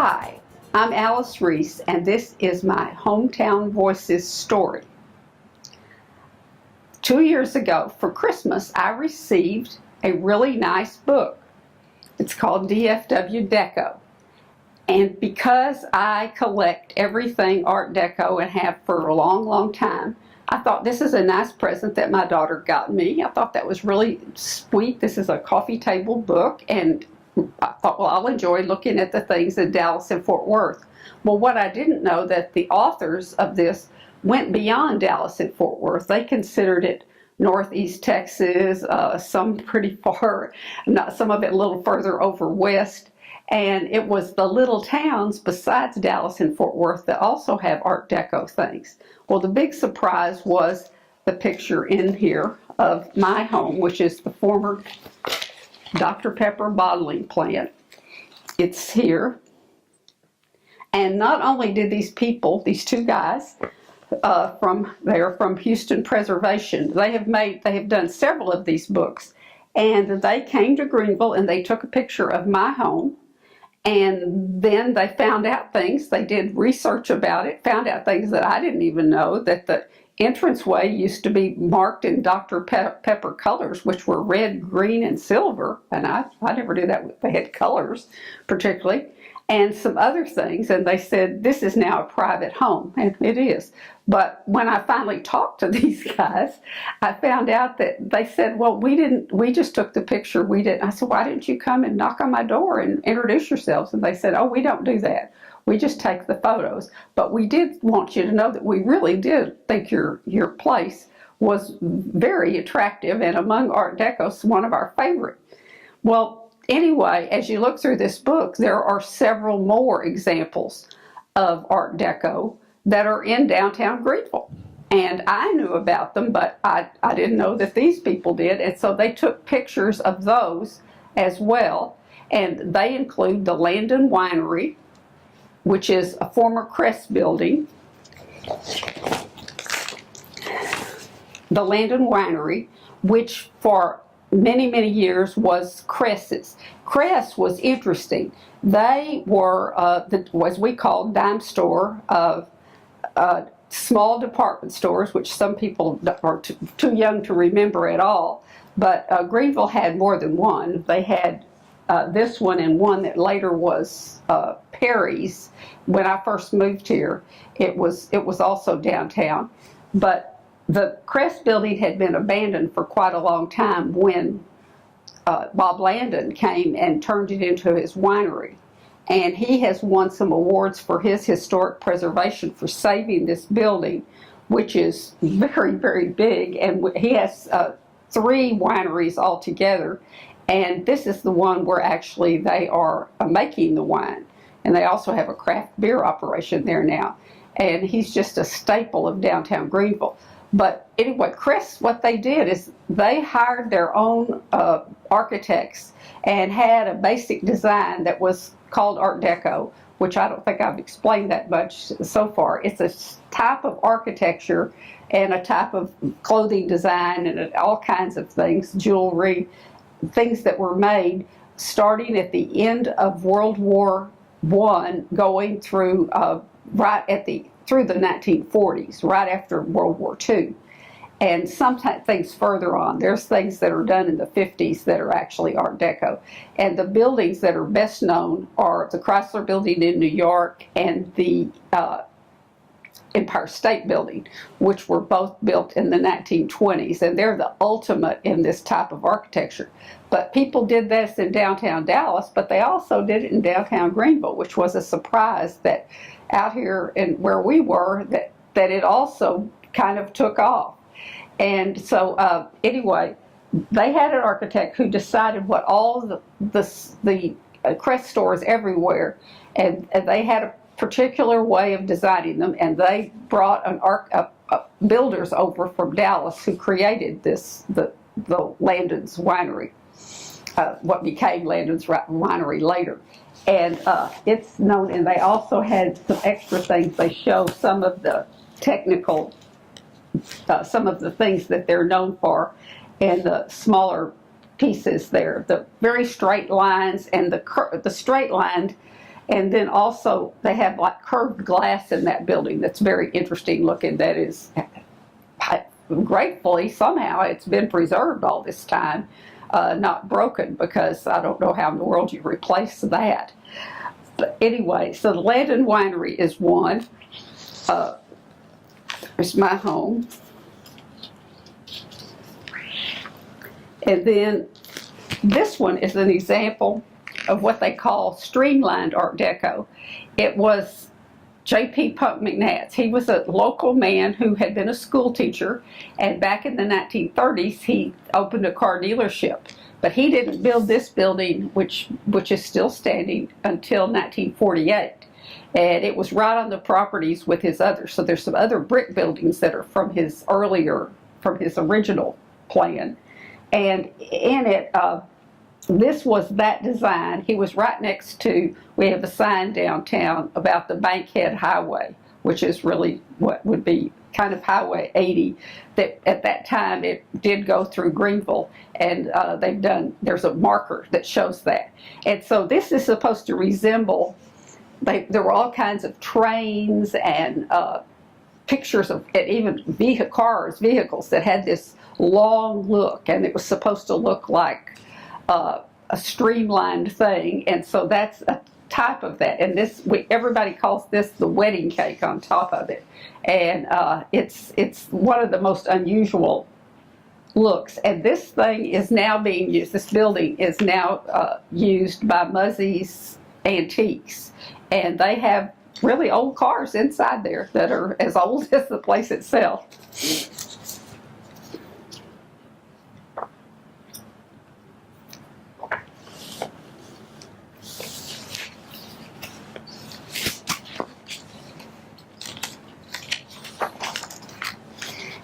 Hi, I'm Alice Reese, and this is my Hometown Voices story. 2 years ago for Christmas, I received a really nice book. It's called DFW Deco. And because I collect everything Art Deco and have for a long, long time, I thought this is a nice present that my daughter got me. I thought that was really sweet. This is a coffee table book, and I thought, well, I'll enjoy looking at the things in Dallas and Fort Worth. Well, what I didn't know that the authors of this went beyond Dallas and Fort Worth. They considered it Northeast Texas, some pretty far, some of it a little further over west. And it was the little towns besides Dallas and Fort Worth that also have Art Deco things. Well, the big surprise was the picture in here of my home, which is the former Dr. Pepper bottling plant. It's here. And not only did these people, these two guys, they're from Houston Preservation. They have done several of these books, and they came to Greenville and they took a picture of my home, and then they found out things. They did research about it, found out things that I didn't even know, that the entranceway used to be marked in Dr. Pepper colors, which were red, green, and silver, and I never knew that they had colors particularly, and some other things. And they said this is now a private home, and it is. But when I finally talked to these guys, I found out that they said, well, we just took the picture. We didn't. I said, why didn't you come and knock on my door and introduce yourselves? And they said, oh, we don't do that. We just take the photos. But we did want you to know that we really did think your place was very attractive, and among Art Deco's one of our favorite. Well, anyway, as you look through this book, there are several more examples of Art Deco that are in downtown Greenville. And I knew about them, but I didn't know that these people did. And so they took pictures of those as well. And they include the Landon Winery, which is a former Crest building. The Landon Winery, which for many, many years was Crest's. Crest was interesting. They were, as we called, dime store of small department stores, which some people are too young to remember at all. But Greenville had more than one. They had this one and one that later was Perry's. When I first moved here, it was also downtown. But the Crest building had been abandoned for quite a long time when Bob Landon came and turned it into his winery. And he has won some awards for his historic preservation for saving this building, which is very, very big. And he has 3 wineries altogether. And this is the one where actually they are making the wine. And they also have a craft beer operation there now. And he's just a staple of downtown Greenville. But anyway, Crest, what they did is they hired their own architects and had a basic design that was called Art Deco, which I don't think I've explained that much so far. It's a type of architecture and a type of clothing design and all kinds of things, jewelry, things that were made starting at the end of World War I, going through through the 1940s, right after World War II. And sometimes things further on. There's things that are done in the 50s that are actually Art Deco. And the buildings that are best known are the Chrysler Building in New York and the Empire State Building, which were both built in the 1920s. And they're the ultimate in this type of architecture. But people did this in downtown Dallas, but they also did it in downtown Greenville, which was a surprise that out here and where we were, that it also kind of took off. And so anyway, they had an architect who decided what all the Crest stores everywhere, and they had a particular way of designing them, and they brought builders over from Dallas who created the Landon's Winery, what became Landon's Winery later. And it's known, and they also had some extra things. They show some of the technical, some of the things that they're known for, and the smaller pieces there, the very straight lines, and the straight line And then also they have like curved glass in that building that's very interesting looking. That is, gratefully, somehow it's been preserved all this time, not broken, because I don't know how in the world you replace that. But anyway, so the Landon Winery is one. There's my home. And then this one is an example of what they call streamlined Art Deco. It was J.P. Pump McNatt's. He was a local man who had been a school teacher, and back in the 1930s he opened a car dealership. But he didn't build this building, which is still standing, until 1948. And it was right on the properties with his others. So there's some other brick buildings that are from his original plan. And in it, this was that design. He was right next to, we have a sign downtown about the Bankhead Highway, which is really what would be kind of Highway 80, that at that time it did go through Greenville, and there's a marker that shows that. And so this is supposed to resemble, there were all kinds of trains and pictures of even vehicles that had this long look, and it was supposed to look like a streamlined thing. And so that's a type of that, and everybody calls this the wedding cake on top of it. And it's one of the most unusual looks. And this thing is now being used, this building is now used by Muzzie's Antiques, and they have really old cars inside there that are as old as the place itself.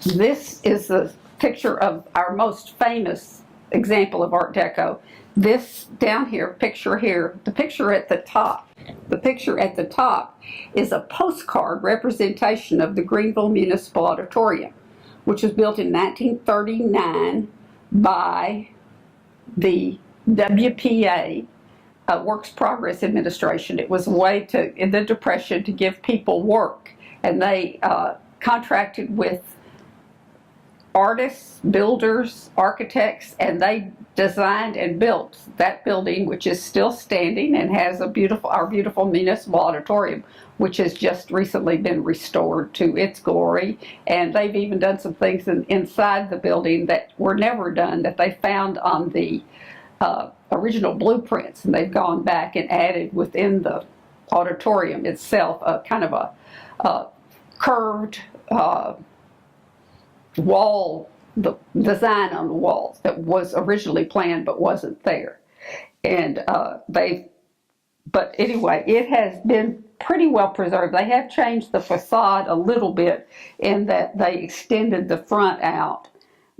This is a picture of our most famous example of Art Deco. This down here, picture here, the picture at the top. The picture at the top is a postcard representation of the Greenville Municipal Auditorium, which was built in 1939 by the WPA, Works Progress Administration. It was a way in the Depression, to give people work, and they contracted with artists, builders, architects, and they designed and built that building, which is still standing and has our beautiful municipal auditorium, which has just recently been restored to its glory. And they've even done some things inside the building that were never done, that they found on the original blueprints, and they've gone back and added within the auditorium itself a kind of a curved wall, the design on the walls that was originally planned but wasn't there. And but anyway, it has been pretty well preserved. They have changed the facade a little bit in that they extended the front out,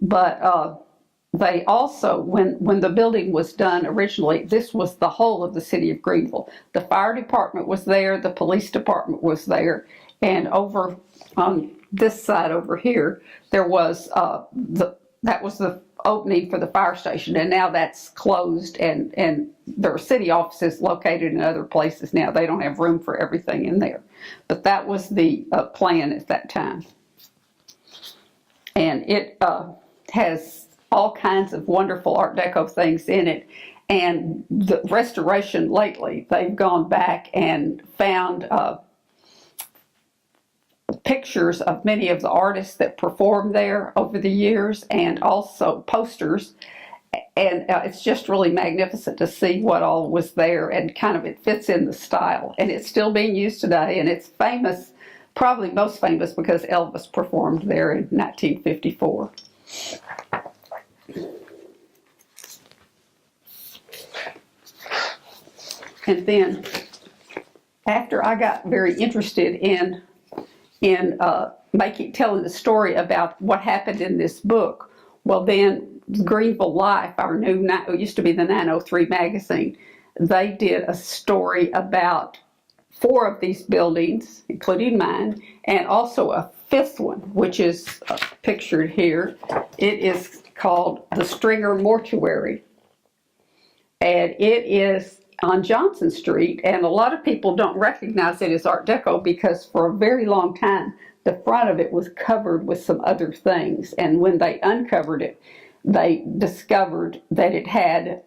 but they also, when the building was done originally, this was the whole of the city of Greenville. The fire department was there, the police department was there, and over on this side over here, there was that was the opening for the fire station, and now that's closed, and there are city offices located in other places now. They don't have room for everything in there, but that was the plan at that time. And it has all kinds of wonderful Art Deco things in it. And the restoration lately, they've gone back and found pictures of many of the artists that performed there over the years, and also posters. And it's just really magnificent to see what all was there, and kind of it fits in the style. And it's still being used today, and it's famous, probably most famous because Elvis performed there in 1954. And then after I got very interested in telling the story about what happened in this book, well then Greenville Life, it used to be the 903 magazine, they did a story about 4 of these buildings, including mine, and also a 5th one, which is pictured here. It is called the Stringer Mortuary, and it is on Johnson Street, and a lot of people don't recognize it as Art Deco because for a very long time the front of it was covered with some other things, and when they uncovered it, they discovered that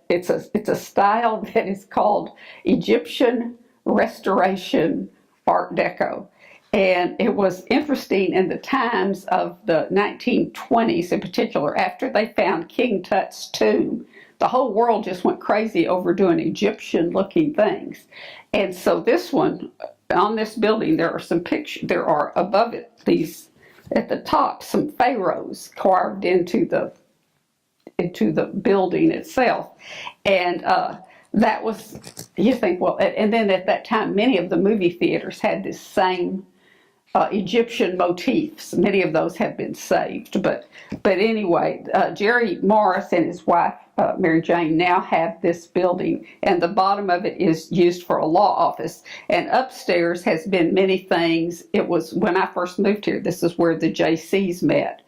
it's a style that is called Egyptian Restoration Art Deco. And it was interesting in the times of the 1920s in particular, after they found King Tut's tomb, the whole world just went crazy over doing Egyptian looking things. And so this one, on this building, there are some pictures, there are above it, these, at the top, some pharaohs carved into the building itself. And that was, you think, well, and then at that time, many of the movie theaters had this same Egyptian motifs. Many of those have been saved. But anyway, Jerry Morris and his wife, Mary Jane, now have this building, and the bottom of it is used for a law office. And upstairs has been many things. It was, when I first moved here, this is where the JCs met.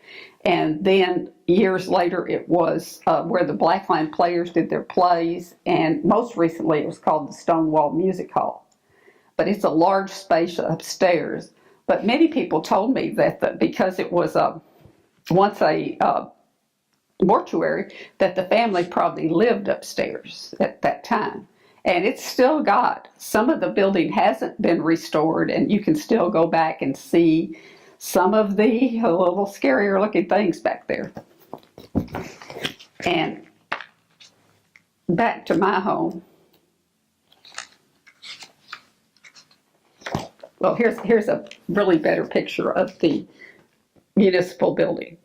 And then years later, it was where the Blackline Players did their plays. And most recently, it was called the Stonewall Music Hall. But it's a large space upstairs. But many people told me that because it was once a mortuary, that the family probably lived upstairs at that time. And it's still got, some of the building hasn't been restored, and you can still go back and see some of the a little scarier looking things back there. And back to my home. Well, here's a really better picture of the municipal building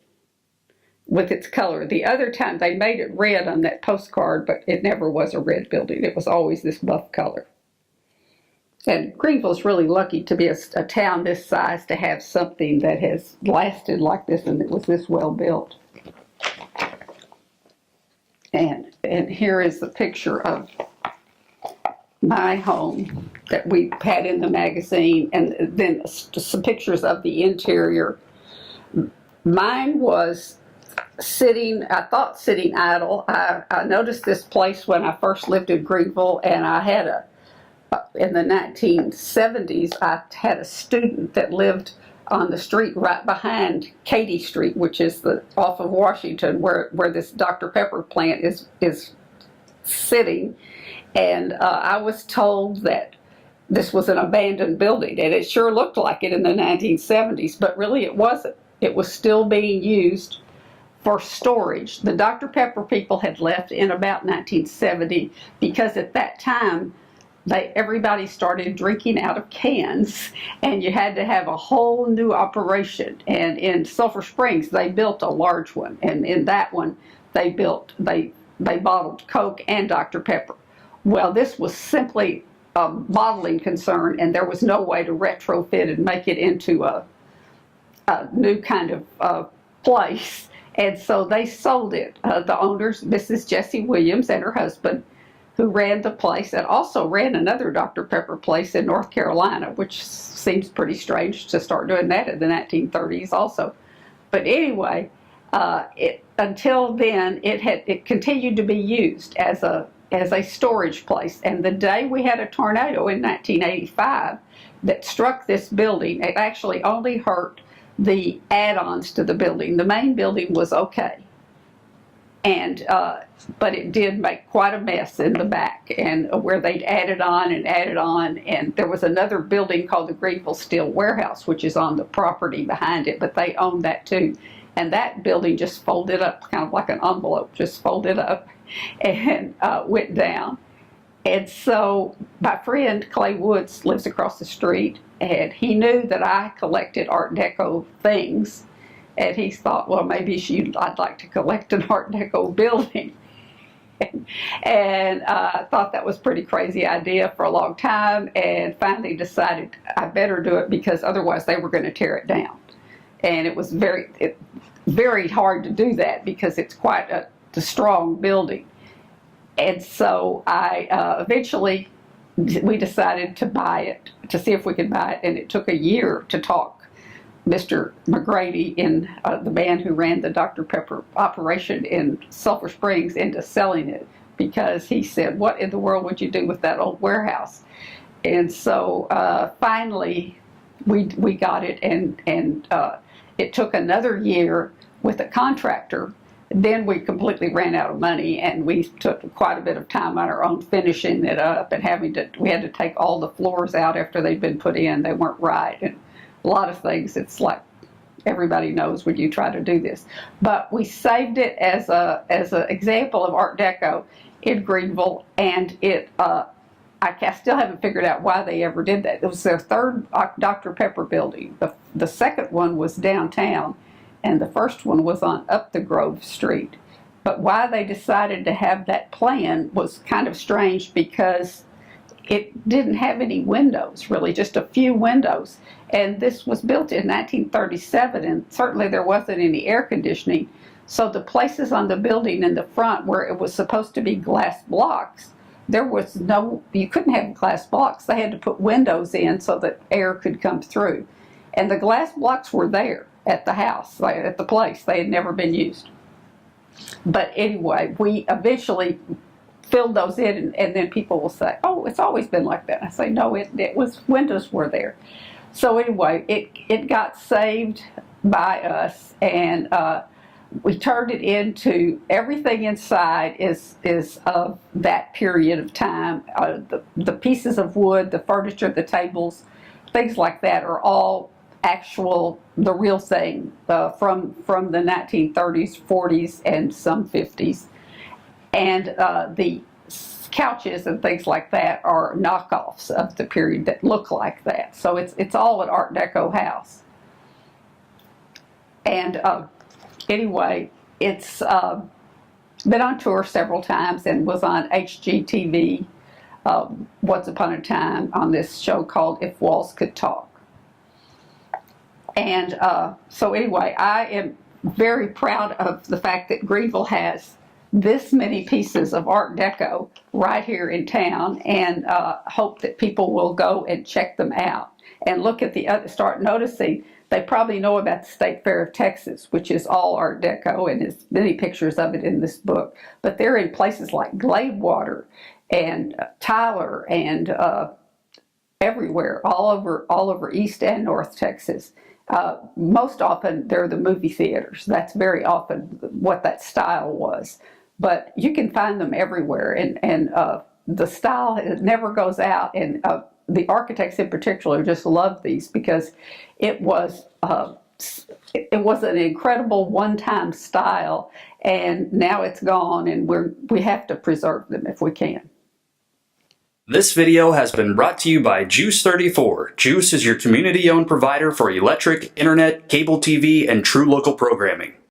with its color. The other time they made it red on that postcard, but it never was a red building. It was always this buff color. And Greenville's really lucky to be a town this size to have something that has lasted like this and it was this well built. And here is the picture of my home that we had in the magazine, and then some pictures of the interior. Mine was sitting idle. I noticed this place when I first lived in Greenville, and I had in the 1970s, I had a student that lived on the street right behind Katy Street, which is off of Washington, where this Dr. Pepper plant is sitting. And I was told that this was an abandoned building, and it sure looked like it in the 1970s, but really it wasn't. It was still being used for storage. The Dr. Pepper people had left in about 1970 because at that time, everybody started drinking out of cans, and you had to have a whole new operation. And in Sulphur Springs, they built a large one, and in that one, they bottled Coke and Dr. Pepper. Well, this was simply a bottling concern, and there was no way to retrofit and make it into a new kind of place. And so they sold it. The owners, Mrs. Jessie Williams and her husband, who ran the place and also ran another Dr. Pepper place in North Carolina, which seems pretty strange to start doing that in the 1930s also. But anyway, until then, it continued to be used as a storage place. And the day we had a tornado in 1985 that struck this building, it actually only hurt the add-ons to the building. The main building was okay. And but it did make quite a mess in the back, and where they'd added on, and there was another building called the Greenville Steel Warehouse, which is on the property behind it, but they owned that too. And that building just folded up, kind of like an envelope, just folded up and went down. And so my friend Clay Woods lives across the street, and he knew that I collected Art Deco things. And he thought, well, maybe I'd like to collect an Art Deco building. And I thought that was a pretty crazy idea for a long time, and finally decided I better do it because otherwise they were going to tear it down. And it was very hard to do that because it's quite a strong building. And so eventually we decided to buy it, to see if we could buy it, and it took a year to talk Mr. McGrady in the man who ran the Dr. Pepper operation in Sulphur Springs into selling it, because he said, what in the world would you do with that old warehouse? And so finally we got it, and it took another year with a contractor. Then we completely ran out of money, and we took quite a bit of time on our own finishing it up, and we had to take all the floors out after they'd been put in. They weren't right, and a lot of things. It's like everybody knows when you try to do this. But we saved it as an example of Art Deco in Greenville, and I still haven't figured out why they ever did that. It was their third Dr. Pepper building. The second one was downtown, and the first one was on up the Grove Street. But why they decided to have that plan was kind of strange, because it didn't have any windows, really, just a few windows. And this was built in 1937, and certainly there wasn't any air conditioning. So the places on the building in the front where it was supposed to be glass blocks, you couldn't have glass blocks. They had to put windows in so that air could come through. And the glass blocks were there at the house, at the place. They had never been used. But anyway, we eventually filled those in, and then people will say, oh, it's always been like that. I say, no, it was, windows were there. So anyway, it got saved by us, and we turned it into, everything inside is of that period of time. The pieces of wood, the furniture, the tables, things like that are all the real thing from the 1930s, 40s, and some 50s. And the couches and things like that are knockoffs of the period that look like that. So it's all an Art Deco house. And anyway, it's been on tour several times and was on HGTV once upon a time on this show called If Walls Could Talk. And so anyway, I am very proud of the fact that Greenville has this many pieces of Art Deco right here in town, and hope that people will go and check them out and look at start noticing. They probably know about the State Fair of Texas, which is all Art Deco, and there's many pictures of it in this book. But they're in places like Gladewater and Tyler and everywhere, all over East and North Texas. Most often they're the movie theaters. That's very often what that style was. But you can find them everywhere, and the style, it never goes out. And the architects in particular just love these, because it was an incredible one-time style, and now it's gone, and we have to preserve them if we can. This video has been brought to you by GEUS 34. GEUS is your community-owned provider for electric, internet, cable TV, and true local programming.